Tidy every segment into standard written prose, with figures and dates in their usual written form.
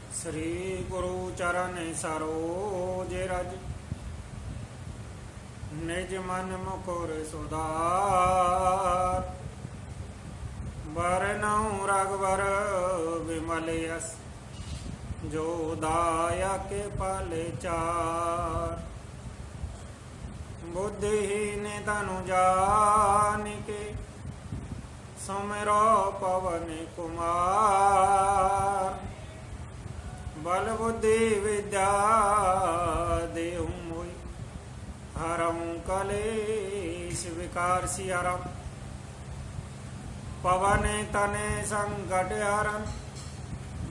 श्री गुरु चरण सरोज रज निज मन मुकुर सुधार। बरनउँ रघुवर विमल यस जो दायक फल चार। बुद्धिहीन तनु जानिके सुमिरो पवन कुमार। बल बुद्धि विद्या देहु मोहि हरऊँ कलेश विकार। सियाराम। पवन तने संकट हरन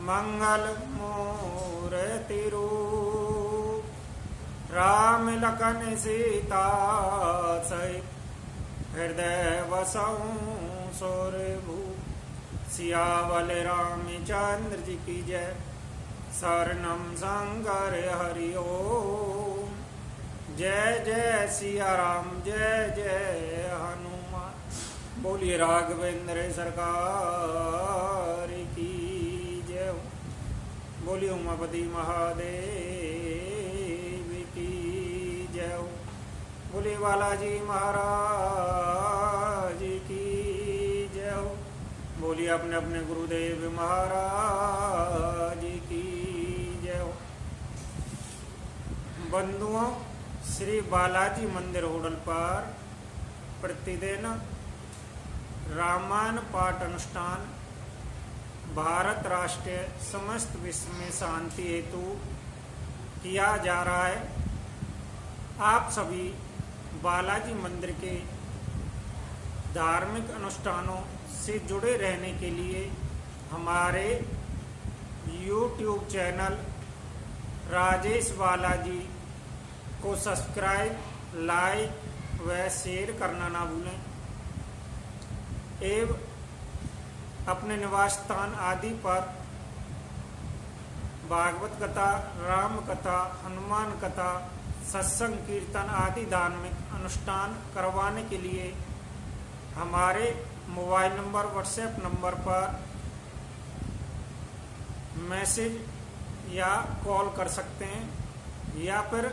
मंगल मूर्ति रूप। राम लखन सीता सहित हृदय बसऊँ सूरभूप। सियावल रामचंद्र जी की जय। शरणम शंकर हरि ओम। जय जय सिया राम जय जय हनुमान। बोलिए राघवेंद्र सरकार की जय। बोलिए उमापति महादेव की जय। बोलिए बालाजी महाराज की जय। बोलिए अपने अपने गुरुदेव महाराज की जय। बंधुओं, श्री बालाजी मंदिर होटल पर प्रतिदिन रामायण पाठ अनुष्ठान भारत राष्ट्र समस्त विश्व में शांति हेतु किया जा रहा है। आप सभी बालाजी मंदिर के धार्मिक अनुष्ठानों से जुड़े रहने के लिए हमारे YouTube चैनल राजेश बालाजी को सब्सक्राइब, लाइक व शेयर करना ना भूलें एवं अपने निवास स्थान आदि पर भागवत कथा, राम कथा, हनुमान कथा, सत्संग, कीर्तन आदि धार्मिक अनुष्ठान करवाने के लिए हमारे मोबाइल नंबर, व्हाट्सएप नंबर पर मैसेज या कॉल कर सकते हैं, या फिर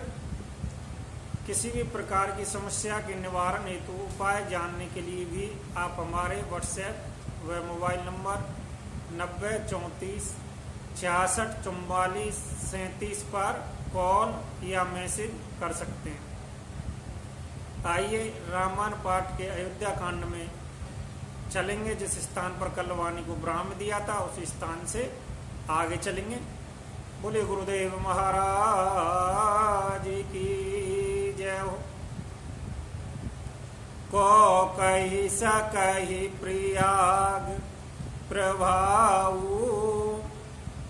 किसी भी प्रकार की समस्या के निवारण हेतु उपाय जानने के लिए भी आप हमारे व्हाट्सएप व मोबाइल नंबर 90 34 66 44 37 पर कॉल या मैसेज कर सकते हैं। आइए रामायण पाठ के अयोध्या कांड में चलेंगे। जिस स्थान पर कल वाणी को ब्राह्म दिया था उस स्थान से आगे चलेंगे। बोले गुरुदेव महाराज की जय हो। को कही सकही प्रियाग प्रभाऊ।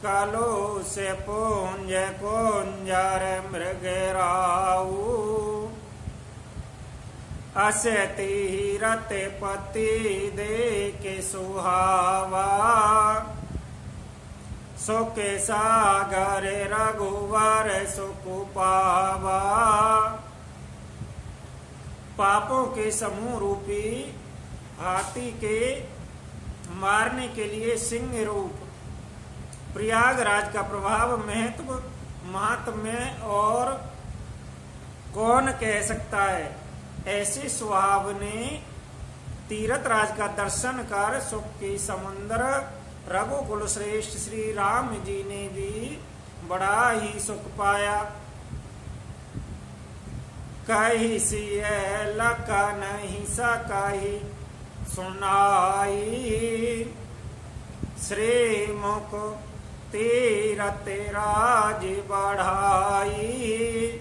कालो से पुंज कुंजर मृगराऊ। असति रते पति दे के सुहावा। सुख सागर रघुवर सुख पावा। पापों के समूह रूपी हाथी के मारने के लिए सिंह रूप प्रयागराज का प्रभाव, महत्व, महात्म्य और कौन कह सकता है। ऐसे स्वभाव ने तीरथ राज का दर्शन कर सुख के समुद्र रघुकुल श्रेष्ठ श्री राम जी ने भी बड़ा ही सुख पाया। कही सिय लखन ही सकही सुनाई। श्री मुख तीरथ राज बढ़ाई।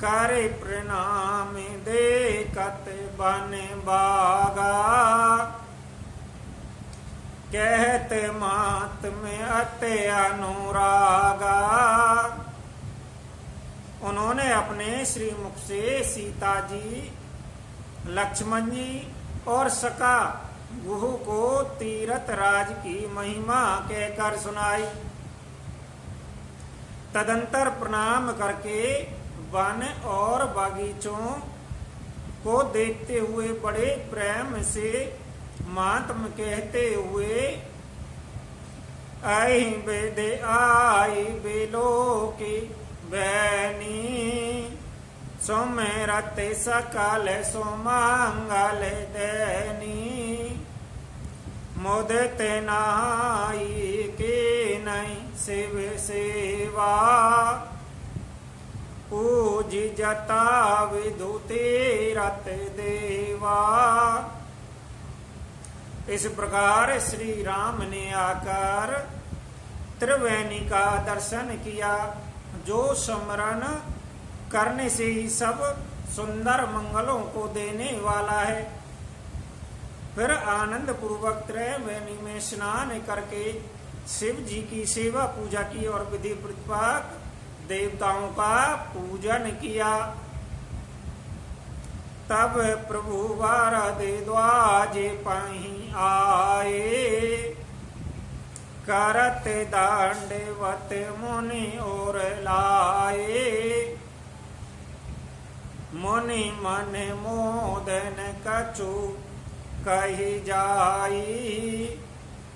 कर प्रणाम देखत बन बागा। कहत मात में अति अनुरागा। उन्होंने अपने श्रीमुख से सीता जी, लक्ष्मण जी और सखा गुहू को तीरथ राज की महिमा कहकर सुनाई। तदंतर प्रणाम करके वन और बागीचों को देखते हुए बड़े प्रेम से महात्म कहते हुए आई बेद आई बिलो की बैनी सोमेरत सकल सुमंगल दैनी मुदित नाई के नहीं शिव सेवा पूज जता विदुते रत देवा। इस प्रकार श्री राम ने आकर त्रिवेणी का दर्शन किया, जो स्मरण करने से ही सब सुंदर मंगलों को देने वाला है। फिर आनंद पूर्वक त्रिवेणी में स्नान करके शिव जी की सेवा पूजा की और विधि पूर्वक देवताओं का पूजन किया। तब प्रभु वारद द्वाजे पही आए, करत दंडवत मुनि और लाए। मुनि मन मोदन कछु कही जाई,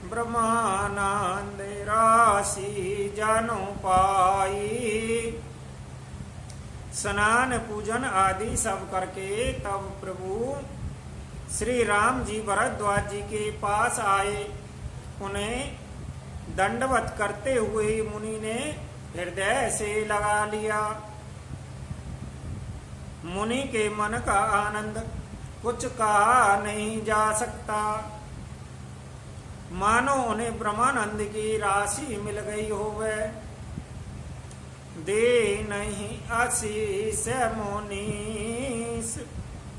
ब्रह्मानंद राशि जनु पाई। स्नान पूजन आदि सब करके तब प्रभु श्री राम जी भरद्वाज जी के पास आए। उन्हें दंडवत करते हुए मुनि ने हृदय से लगा लिया। मुनि के मन का आनंद कुछ कहा नहीं जा सकता, मानो उन्हें ब्रह्मानंद की राशि मिल गई होवे। दे नहीं आशीष मुनीस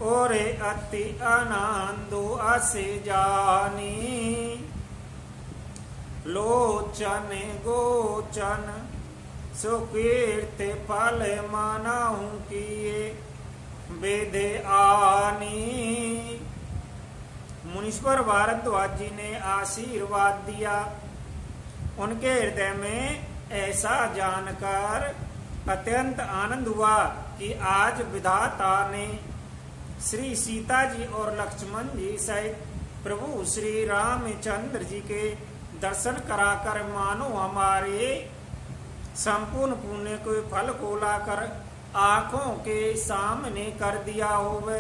और अति आनंदो असे जानी। लोचन गोचन सुकीर्त फल मानाहू किए वेद आनी। मुनीश्वर भारद्वाज जी ने आशीर्वाद दिया। उनके हृदय में ऐसा जानकर अत्यंत आनंद हुआ कि आज विधाता ने श्री सीता जी और लक्ष्मण जी सहित प्रभु श्री रामचंद्र जी के दर्शन कराकर मानो हमारे संपूर्ण पुण्य के फल को लाकर आंखों के सामने कर दिया होवे।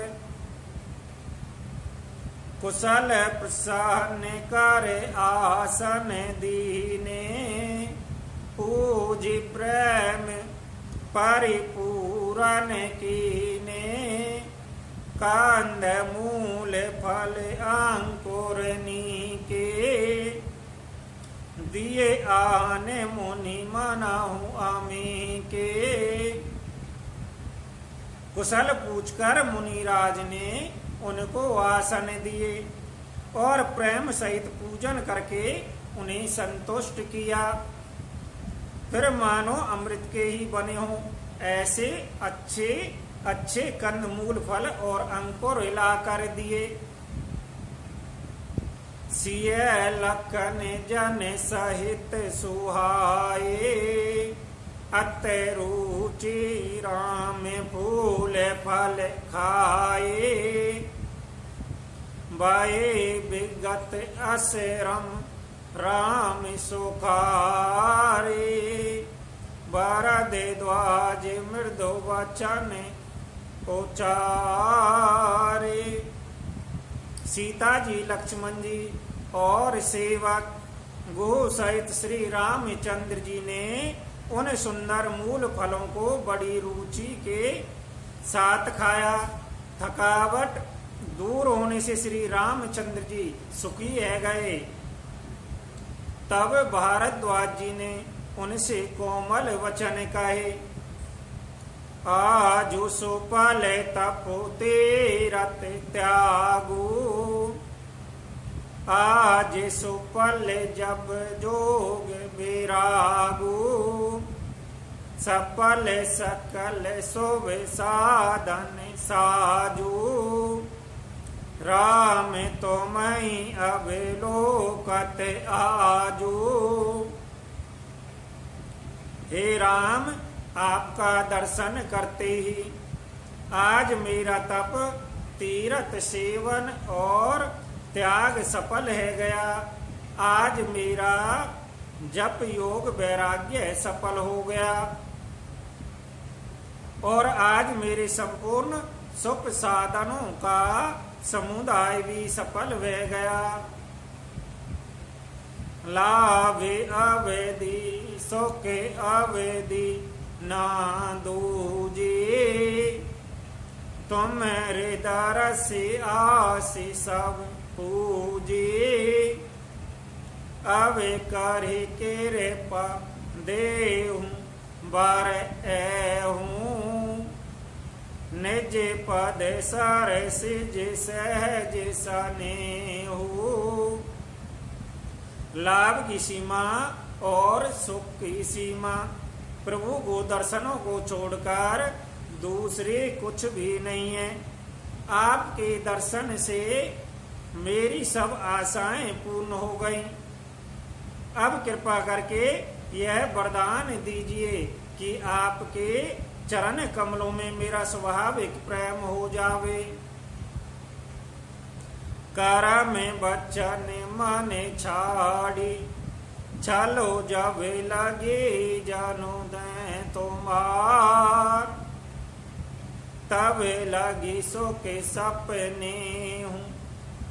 कुशल प्रसन्न कर आसन दीने, पूज प्रेम परिपूरन कीने। कंद मूल फल अंकुर नीके, दिए आने मुनि मनाहु अमी के। कुशल पूछकर मुनिराज ने उनको आसन दिए और प्रेम सहित पूजन करके उन्हें संतुष्ट किया। फिर मानो अमृत के ही बने हों ऐसे अच्छे अच्छे कंद मूल फल और अंकुर हिला कर दिए। सिय लखन जन सहित सुहाए, अति रुचि राम फूल फल खाए। बाए विगत असरम राम सुखारे, बरदे द्वाज मृदु वचन उचारे। सीता जी, लक्ष्मण जी और सेवक गो सहित श्री रामचंद्र जी ने उन सुंदर मूल फलों को बड़ी रुचि के साथ खाया। थकावट दूर होने से श्री रामचंद्र जी सुखी है गए। तब भारद्वाज जी ने उनसे कोमल वचन कहे, आजु सुपल तपो तेरत त्यागू। आज सुपल जब जोग विरागू, सपल सकल शुभ साधन साजू। राम तुमहि अवलोकत आजू। हे राम, आपका दर्शन करते ही आज मेरा तप तीरथ सेवन और त्याग सफल है गया। आज मेरा जप योग वैराग्य सफल हो गया और आज मेरे संपूर्ण सुख साधनों का समुदाय भी सफल हो गया। लाभे अवैधि सुखे अवैधि ना दूजे, तुम्हारे दर से आसी सब पूजे। अवे करे केरे पा देहूं बार ऐहूं, निज पद सर सिज सहज सने हो। लाभ की सीमा और सुख की सीमा प्रभु को दर्शनों को छोड़कर दूसरे कुछ भी नहीं है। आपके दर्शन से मेरी सब आशाएं पूर्ण हो गई। अब कृपा करके यह वरदान दीजिए कि आपके चरण कमलों में मेरा स्वाभाविक प्रेम हो जावे। कर में बचन मन छाड़ी, चलो जब लगे जानो दे तुम्हार। तब लगी सो के सपने हूँ,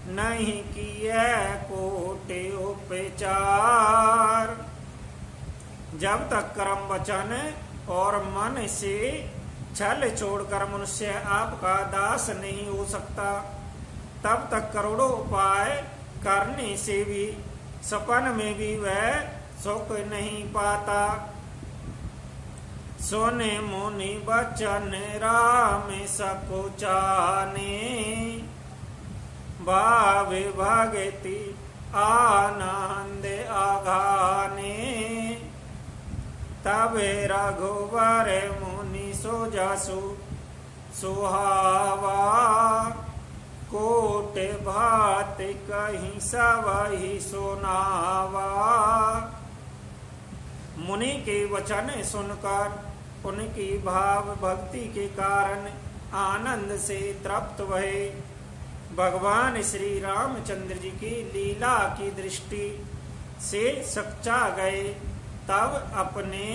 नहीं किए कोटे उपचार। जब तक कर्म वचन और मन से छल छोड़कर मनुष्य आपका दास नहीं हो सकता, तब तक करोड़ों उपाय करने से भी सपन में भी वह सुख नहीं पाता। सोने मुनि बचन राम सकुचाने, भावे भगति आनंद आघाने। तबे रघुवर मुनि सो जासु सुहावा, कोट भात कहीं सवही सुनावा। मुनि के वचन सुनकर उनकी भाव भक्ति के कारण आनंद से तृप्त हुए। भगवान श्री रामचंद्र जी की लीला की दृष्टि से सच्चा गए। तब अपने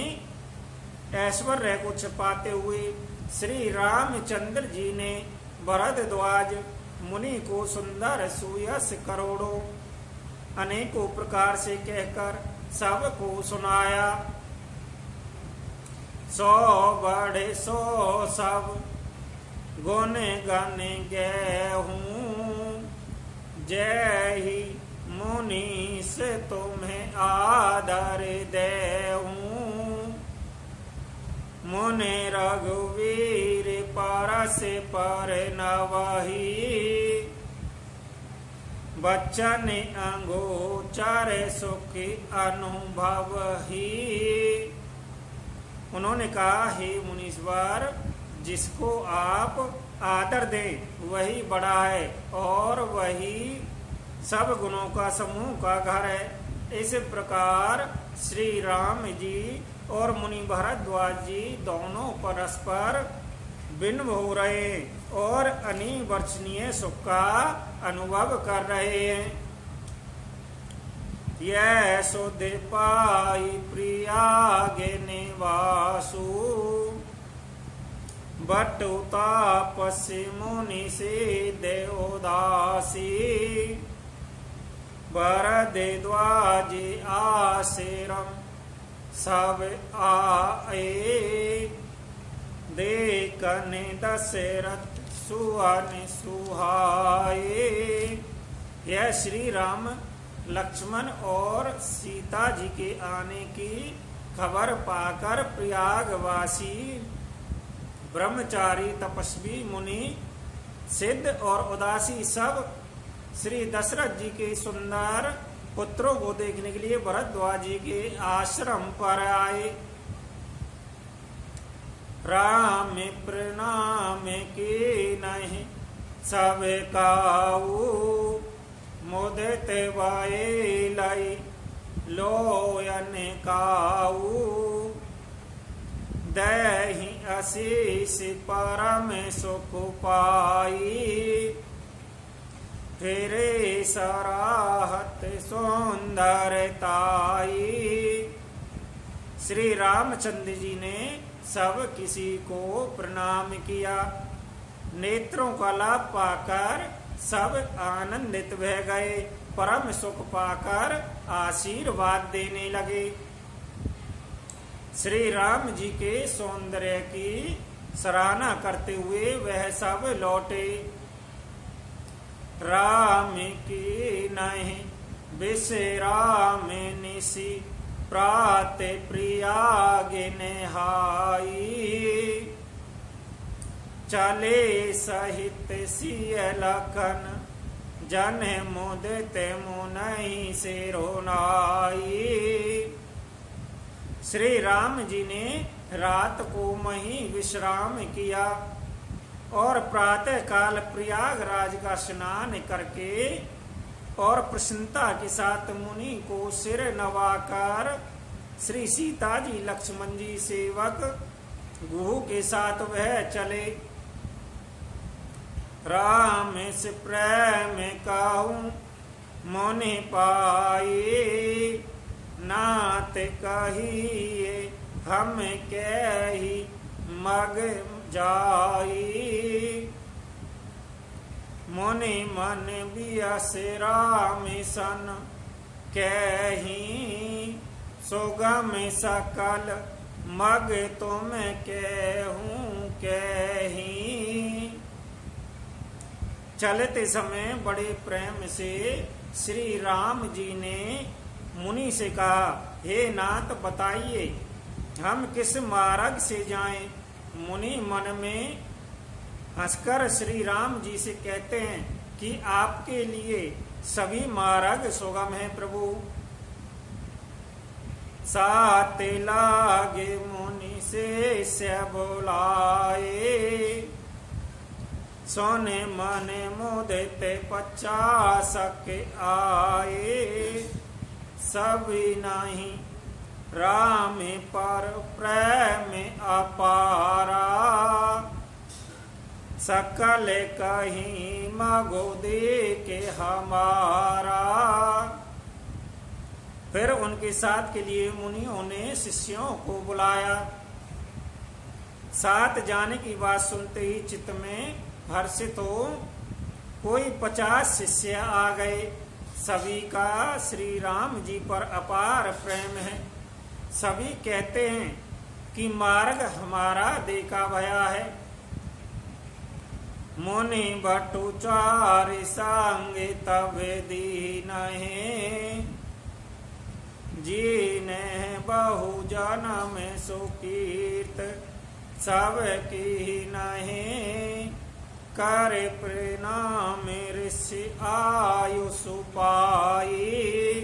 ऐश्वर्य को छिपाते हुए श्री रामचंद्र जी ने भरद्वाज मुनि को सुंदर सुयस करोड़ों अनेकों प्रकार से कहकर सबको सुनाया। सो बड़े सो सब गुण गन गए हूँ, जय ही मुनि से तुम्हें आदर दे हूँ। मुनि रघुवीर परस पर नवही, बच्चन अंगोचर सुख अनुभव ही। उन्होंने कहा, हे मुनीश्वर, जिसको आप आदर दें वही बड़ा है और वही सब गुणों का समूह का घर है। इस प्रकार श्री राम जी और मुनि भरद्वाज जी दोनों परस्पर भिन्न हो रहे और अनिवर्चनीय सुख का अनुभव कर रहे हैं। यह सुध पाई प्रिया गे निवासु, बटु तापसी मुनि से देवदासी। भरद्वाज आश्रम सब आए, देखन दशरथ सुहाने सुहाए। यह श्री राम लक्ष्मण और सीता जी के आने की खबर पाकर प्रयागवासी ब्रह्मचारी तपस्वी मुनि सिद्ध और उदासी सब श्री दशरथ जी के सुंदर पुत्रों को देखने के लिए भरद्वाज जी के आश्रम पर आए। राम प्रणाम के नहीं सब काऊ, मुदित वाए लाई लोयन काऊ। दहि आशीष परम सुख पाई, फिरे सराहत सुंदरताई। श्री रामचंद्र जी ने सब किसी को प्रणाम किया। नेत्रों का लाभ पाकर सब आनंदित बह गए, परम सुख पाकर आशीर्वाद देने लगे। श्री राम जी के सौंदर्य की सराहना करते हुए वह सब लौटे। राम की नहीं विश्राम निसी, प्रात प्रियाग नेहाई। चले सहित सिय लखन, जन मुदित मुनहि से रोनाई। श्री राम जी ने रात को वहीं विश्राम किया और प्रातः काल प्रयागराज का स्नान करके और प्रसन्नता के साथ मुनि को सिर नवाकर श्री सीता जी लक्ष्मण जी सेवक गुहू के साथ वह चले। राम से प्रेम कहूँ मोनि पाई, नात कहिए हम कही मग जाई। मोनि मन बियस राम सन, कही सुगम सकल मग तुम कहूँ कही। चलते समय बड़े प्रेम से श्री राम जी ने मुनि से कहा, हे नाथ बताइए हम किस मार्ग से जाएं। मुनि मन में हंसकर श्री राम जी से कहते हैं कि आपके लिए सभी मार्ग सुगम है प्रभु। साथ लागे मुनि से बोलाए, सोने मन मुदित 50 आए। सभी नहीं राम पर प्रेम अपारा, सकल कहीं मगो दे के हमारा। फिर उनके साथ के लिए मुनियों ने शिष्यों को बुलाया। साथ जाने की बात सुनते ही चित्त में हर्षित हो कोई 50 शिष्य आ गए। सभी का श्री राम जी पर अपार प्रेम है। सभी कहते हैं कि मार्ग हमारा देखा भया है। मुनि बटु चार संग तब दीन है, जीने बहु जन्म सुकीर्त सब की नहीं। कर प्रणाम ऋषि आयुष पाई,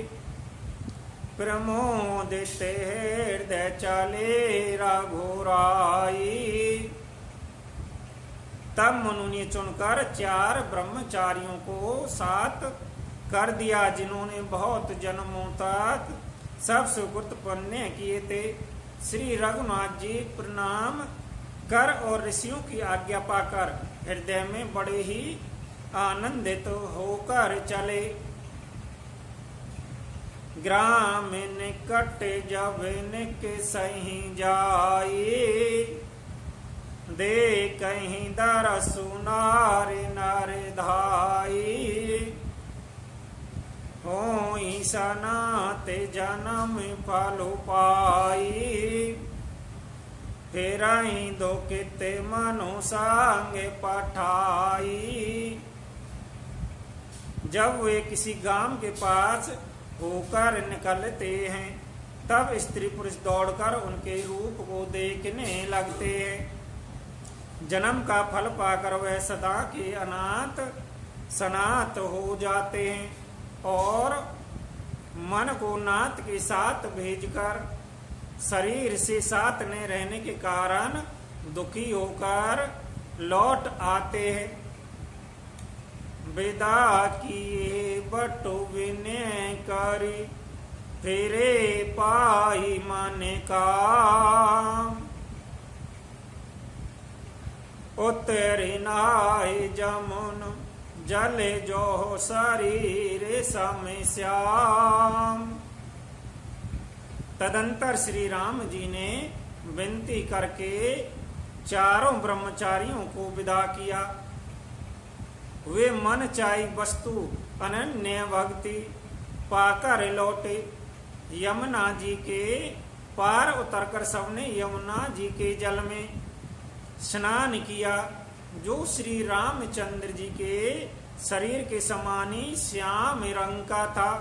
प्रमोदित हृदय चले रघुराई। तब मनु ने चुनकर 4 ब्रह्मचारियों को साथ कर दिया, जिन्होंने बहुत जन्मों तक सब सुकृत पुण्य किए थे। श्री रघुनाथ जी प्रणाम कर और ऋषियों की आज्ञा पाकर हृदय में बड़े ही आनंदित होकर चले। ग्राम निकट जब निक सही जाई, दे कहीं दरसु नार नर धाई। हो सनाते जन्म फल पाई, फिर दो किते मनु संग पठाई। जब वे किसी गांव के पास होकर निकलते हैं, तब स्त्री पुरुष दौड़कर उनके रूप को देखने लगते हैं। जन्म का फल पाकर वह सदा के अनाथ सनाथ हो जाते हैं और मन को नाथ के साथ भेजकर शरीर से साथ न रहने के कारण दुखी होकर लौट आते हैं। विदा किए बटु विनय करी, फिरे पाई मन काम। उतरी नाय जमुन जले जो शरीर सम श्याम। तदंतर श्री राम जी ने विनती करके चारों ब्रह्मचारियों को विदा किया। वे मन चाही वस्तु अनन्य भक्ति पाकर लौटे। यमुना जी के पार उतरकर सबने यमुना जी के जल में स्नान किया, जो श्री रामचंद्र जी के शरीर के समान ही श्याम रंग का था।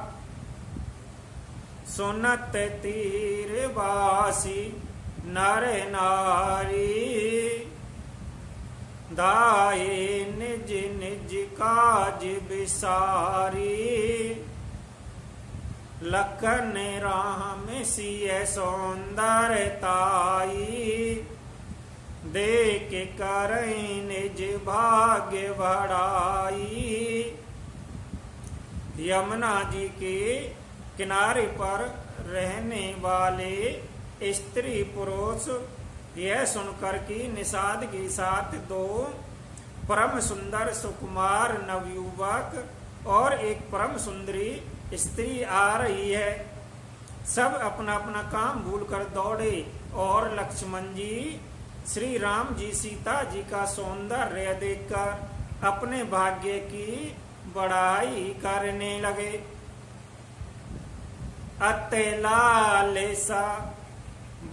सुनत तीरवासी नर नारी, दाए निज निज काज बिसारी। लखन राम सिय सौंदरताई, देख करई निज भाग्य बढ़ाई। यमुना जी के किनारे पर रहने वाले स्त्री पुरुष यह सुनकर कि निषाद के साथ दो परम सुंदर सुकुमार नवयुवक और एक परम सुंदरी स्त्री आ रही है, सब अपना अपना काम भूलकर दौड़े और लक्ष्मण जी श्री राम जी सीता जी का सौंदर्य देखकर अपने भाग्य की बड़ाई करने लगे। अते लाल सा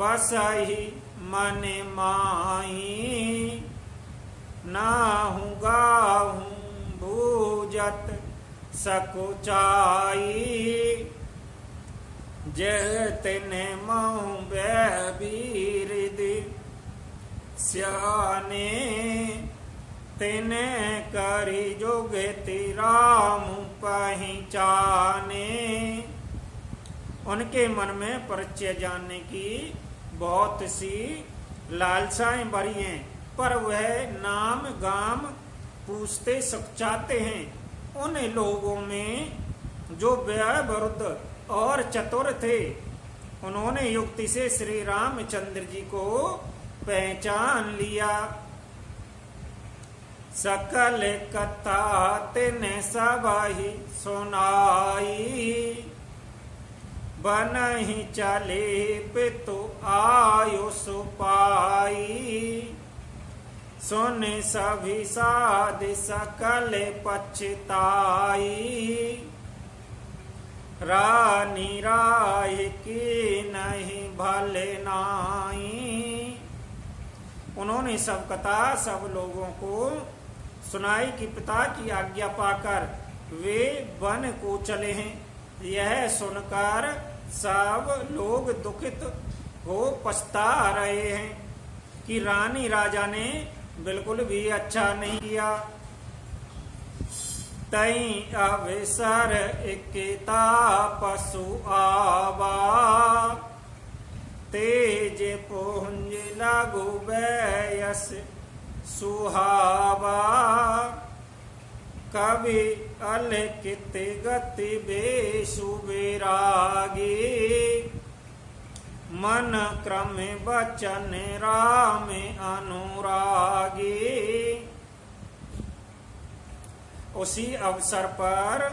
बसही मन माही, नाहु गाहु भूजत सकुचाई। जतने मऊ वीर स्याने, तिने करी जोगति राम पहचाने। उनके मन में परिचय जानने की बहुत सी लालसाएं भरी हैं, पर वह नाम गाम पूछते सचाते हैं। उन लोगों में जो व्यवरुद्ध और चतुर थे, उन्होंने युक्ति से श्री रामचंद्र जी को पहचान लिया। सकल कथा तिने सबहि सुनाई, बनहि चले पितु आयुष पाई। सुन सभी साध सकल पछताई, रानी राय की नहीं भले नाई। उन्होंने सब कथा सब लोगों को सुनाई कि पिता की आज्ञा पाकर वे वन को चले हैं। यह सुनकर सब लोग दुखित हो पछता रहे हैं कि रानी राजा ने बिल्कुल भी अच्छा नहीं किया। तई अवसर इकता पशु आवा, तेज पुंज लघु वयस सुहावा। कवि अलिखित गति बेसु विरागी, मन क्रम बचन राम अनुरागी। उसी अवसर पर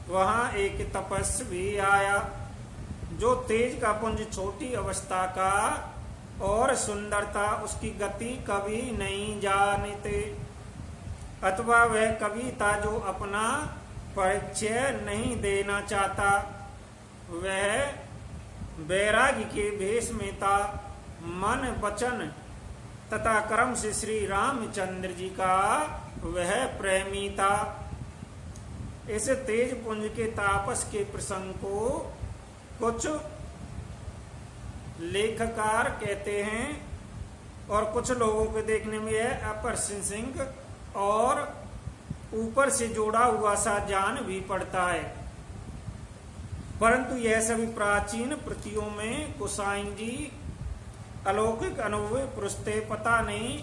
वहां एक तपस्वी आया, जो तेज का पुंज छोटी अवस्था का और सुंदरता उसकी गति कभी नहीं जानते, अथवा वह कवि था जो अपना परिचय नहीं देना चाहता। वह बैरागी के भेष में था, मन वचन तथा कर्म से श्री रामचंद्र जी का वह प्रेमी था। इस तेज पुंज के तापस के प्रसंग को कुछ लेखकार कहते हैं और कुछ लोगों के देखने में यह अप्रशंसनीय और ऊपर से जोड़ा हुआ सा जान भी पड़ता है, परंतु यह सभी प्राचीन प्रतियों में गोसाई जी अलौकिक अनुभव पुरुषते पता नहीं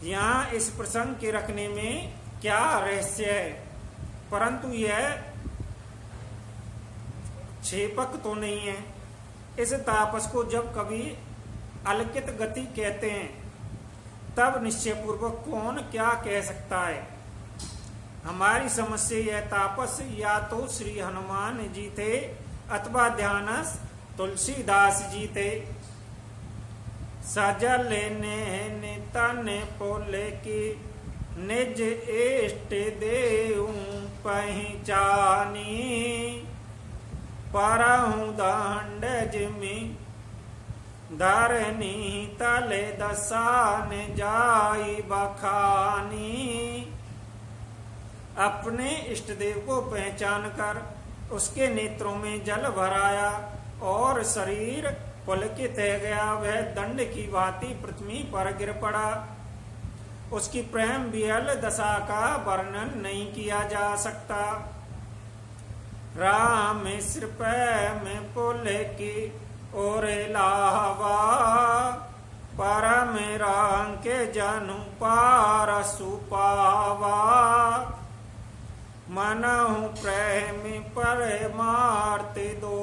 यहाँ इस प्रसंग के रखने में क्या रहस्य है। परंतु यह छेपक तो नहीं है। इस तापस को जब कभी अलकित गति कहते हैं, तब निश्चय पूर्वक कौन क्या कह सकता है। हमारी समझ से यह तापस या तो श्री हनुमान जी थे अथवा ध्यानस तुलसीदास जी ते सजल ने तन पोले की निज इष्ट देऊ पहचानी परहु दंड जिमि धरनी तले दसान जाई बखानी। अपने इष्ट देव को पहचान कर उसके नेत्रों में जल भराया और शरीर पुलकित हो गया। वह दंड की भांति पृथ्वी पर गिर पड़ा। उसकी प्रेम विहल दशा का वर्णन नहीं किया जा सकता। राम सिर में पुल की और लावा परम राम के जनु पारसु पावा। मनहु प्रेम पर मारते दो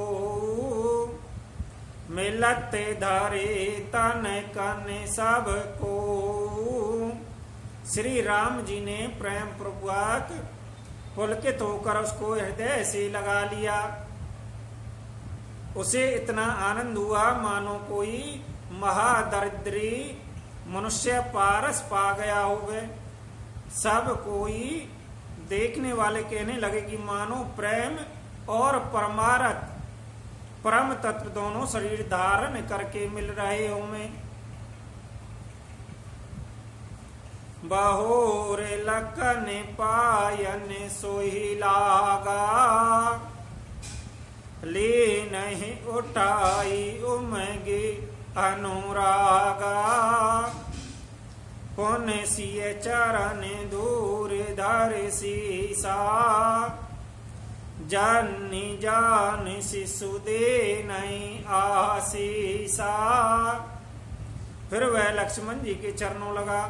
मिलते धरे तन कन सब को। श्री राम जी ने प्रेम पूर्वक पुलकित होकर उसको हृदय से लगा लिया। उसे इतना आनंद हुआ मानो कोई महादरिद्री मनुष्य पारस पा गया होवे। सब कोई देखने वाले कहने लगे कि मानो प्रेम और परमारथ परम तत्व दोनों शरीर धारण करके मिल रहे होंगे। बहोर लखन पायन सोही लागा ले नहीं उठाई उमगे अनुरागा। पुन सिय चरण दूर धर सीसा जानी जान शिशु दे नहीं आशीषा। फिर वह लक्ष्मण जी के चरणों लगा।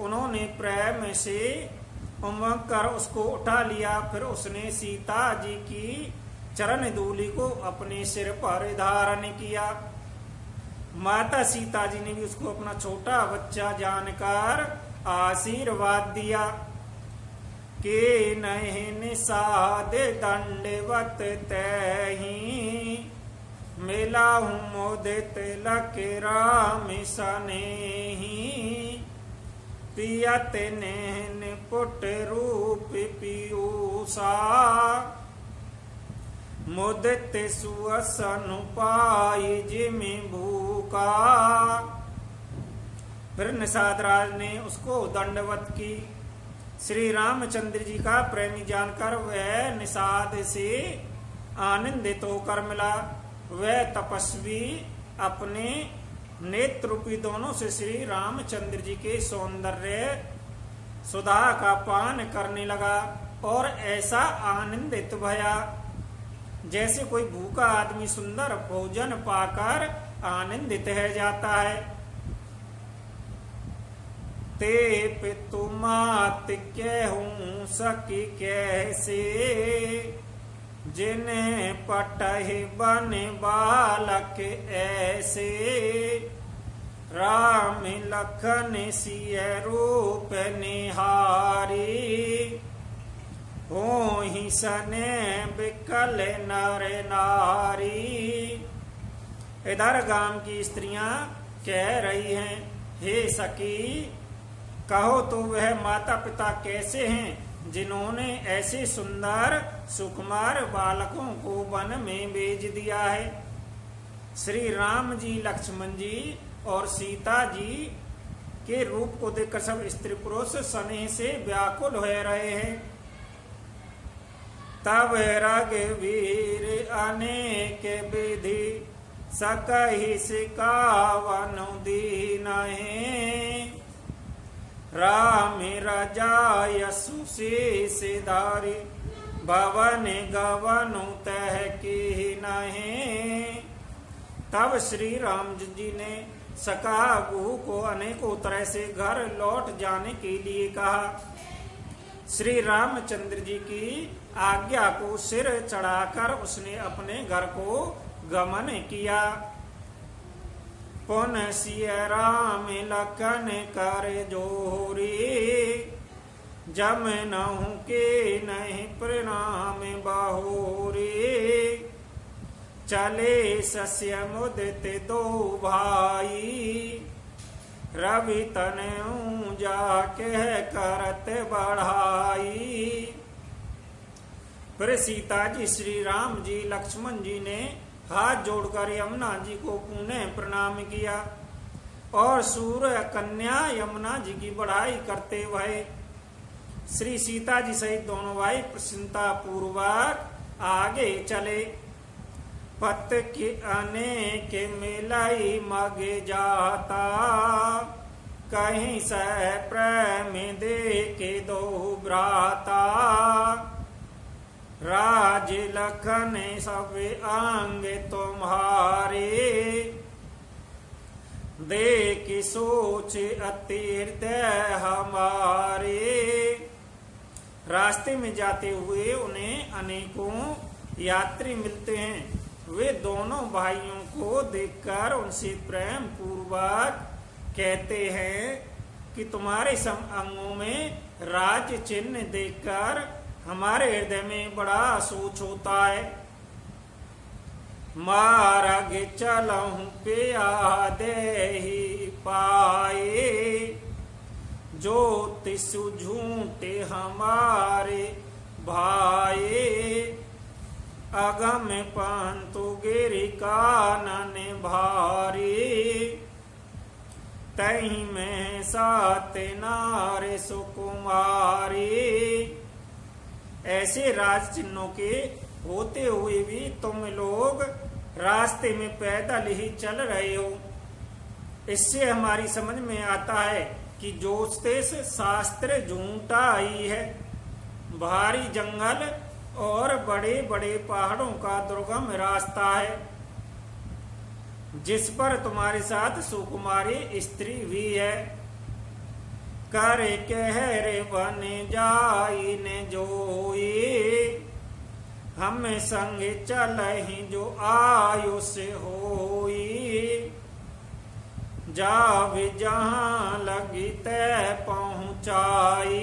उन्होंने प्रेम से उमंग कर उसको उठा लिया। फिर उसने सीता जी की चरण धूलि को अपने सिर पर धारण किया। माता सीता जी ने भी उसको अपना छोटा बच्चा जानकर आशीर्वाद दिया के नहीं निषाद दंडवत तही मिला हूँ मोदित लक राम सनेही। पियत नैन पुट रूप पीयूषा मुदित सुअसन पाई जिमि भूका। फिर निषाद राज ने उसको दंडवत की। श्री रामचंद्र जी का प्रेमी जानकर वह निषाद से आनंदित होकर मिला। वह तपस्वी अपने नेत्र रूपी दोनों से श्री रामचंद्र जी के सौंदर्य सुधा का पान करने लगा और ऐसा आनंदित भया जैसे कोई भूखा आदमी सुंदर भोजन पाकर आनंदित है जाता है। ते पितु मात कहूं सकी कैसे जिन्हें पटहि बन बालक ऐसे। राम लखन सिय रूप निहारी हो ही सने बिकल नर नारी। इधर गांव की स्त्रियां कह रही हैं, हे सखी कहो तो वह माता पिता कैसे हैं जिन्होंने ऐसे सुंदर सुकुमार बालकों को वन में भेज दिया है। श्री राम जी, लक्ष्मण जी और सीता जी के रूप को देखकर सब स्त्री पुरुष स्नेह से व्याकुल हो रहे हैं। तब रघुवीर अनेक विधि सकहि सिकावन दीनहि। राम रजाय सुशीष धारी भवन गवनु तह की नहीं। तब श्री राम जी ने सकागु को अनेकों तरह से घर लौट जाने के लिए कहा। श्री रामचंद्र जी की आज्ञा को सिर चढ़ाकर उसने अपने घर को गमन किया। पुन सिय राम लखन कर जोरी जम नहु के नहीं प्रणाम बहोरी। चले सस्य मुदित दो भाई, रवि तनऊ जाके करत बढ़ाई। फिर सीता जी, श्री राम जी, लक्ष्मण जी ने हाथ जोड़कर यमुना जी को पुनः प्रणाम किया और सूर्य कन्या यमुना जी की बढ़ाई करते हुए श्री सीता जी सहित दोनों भाई प्रसन्नता पूर्वक आगे चले। पत के अनेक मिलाई मगे जाता, कहीं सह प्रेम देखे दो भ्राता। राज लखन सब अंग तुम्हारे, देख सोच अति हृदय हमारे। रास्ते में जाते हुए उन्हें अनेकों यात्री मिलते हैं। वे दोनों भाइयों को देखकर उनसे प्रेम पूर्वक कहते हैं कि तुम्हारे सम अंगों में राज चिन्ह देखकर हमारे हृदय में बड़ा सोच होता है। मार्ग चलहूं पिया देहि पाए, जो तिसु झूठे हमारे भाई। अगम पंतु गिरि कानन भारी, तही में सात नारे सुकुमारी। ऐसे राज चिन्हों के होते हुए भी तुम लोग रास्ते में पैदल ही चल रहे हो। इससे हमारी समझ में आता है कि ज्योतिष शास्त्र झूठा ही है। भारी जंगल और बड़े बड़े पहाड़ों का दुर्गम रास्ता है, जिस पर तुम्हारे साथ सुकुमारी स्त्री भी है। कर कह रे बन जाई ने जोई, हम संग चल ही जो आयुष होई। जावे जहां लगी तय पहुंचाई,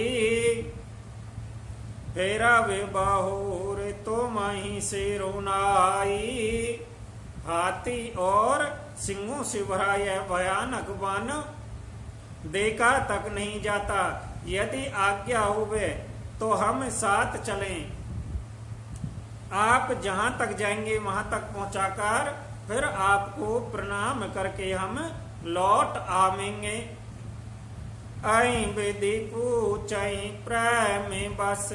फेरा वे बाहुर तुम ही से रोनाई। हाथी और सिंहों से भरा यह भयानक वन देखा तक नहीं जाता। यदि आज्ञा होवे तो हम साथ चलें। आप जहां तक जाएंगे वहां तक पहुंचाकर फिर आपको प्रणाम करके हम लौट आवेंगे। आई विधि पूछई प्रेम बस,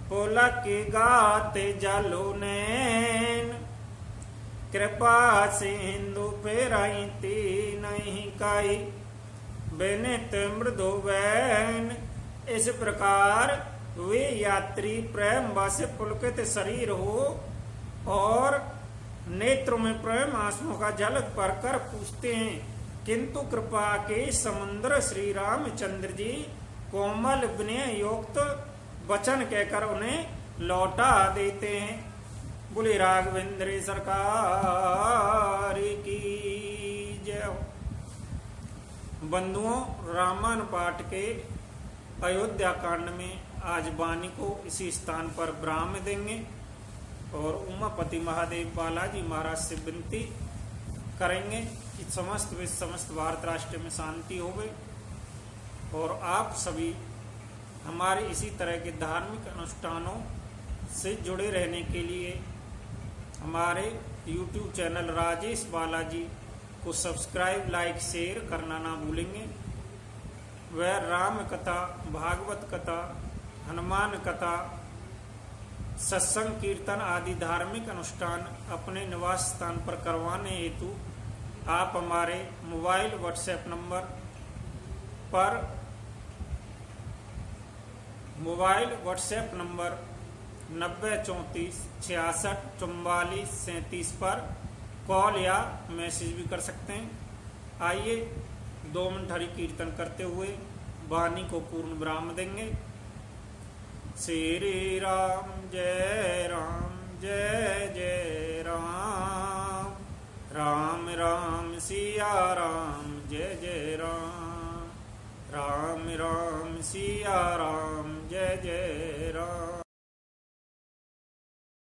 पुलक गाते जलो नैन। कृपा सिंधु फेरई नहीं कई, बेनित मृदु बैन। इस प्रकार वे यात्री प्रेम बस पुलकित शरीर हो और नेत्रों में प्रेम आंसुओं का जल भरकर पूछते हैं, किंतु कृपा के समुद्र श्री रामचंद्र जी कोमल विनय युक्त वचन कहकर उन्हें लौटा देते हैं। बोले राघवेंद्र सरकार की जय। बंधुओं, रामायण पाठ के अयोध्या कांड में आज वाणी को इसी स्थान पर विराम देंगे और उमापति महादेव बालाजी महाराज से विनती करेंगे कि समस्त विश्व समस्त भारत राष्ट्र में शांति होवे और आप सभी हमारे इसी तरह के धार्मिक अनुष्ठानों से जुड़े रहने के लिए हमारे YouTube चैनल राजेश बालाजी को सब्सक्राइब, लाइक, शेयर करना ना भूलेंगे। वह राम कथा, भागवत कथा, हनुमान कथा, सत्संग, कीर्तन आदि धार्मिक अनुष्ठान अपने निवास स्थान पर करवाने हेतु आप हमारे मोबाइल व्हाट्सएप नंबर पर 9034 66 44 37 पर कॉल या मैसेज भी कर सकते हैं। आइए 2 मिनट हरि कीर्तन करते हुए वाणी को पूर्ण विराम देंगे। श्री राम जय राम।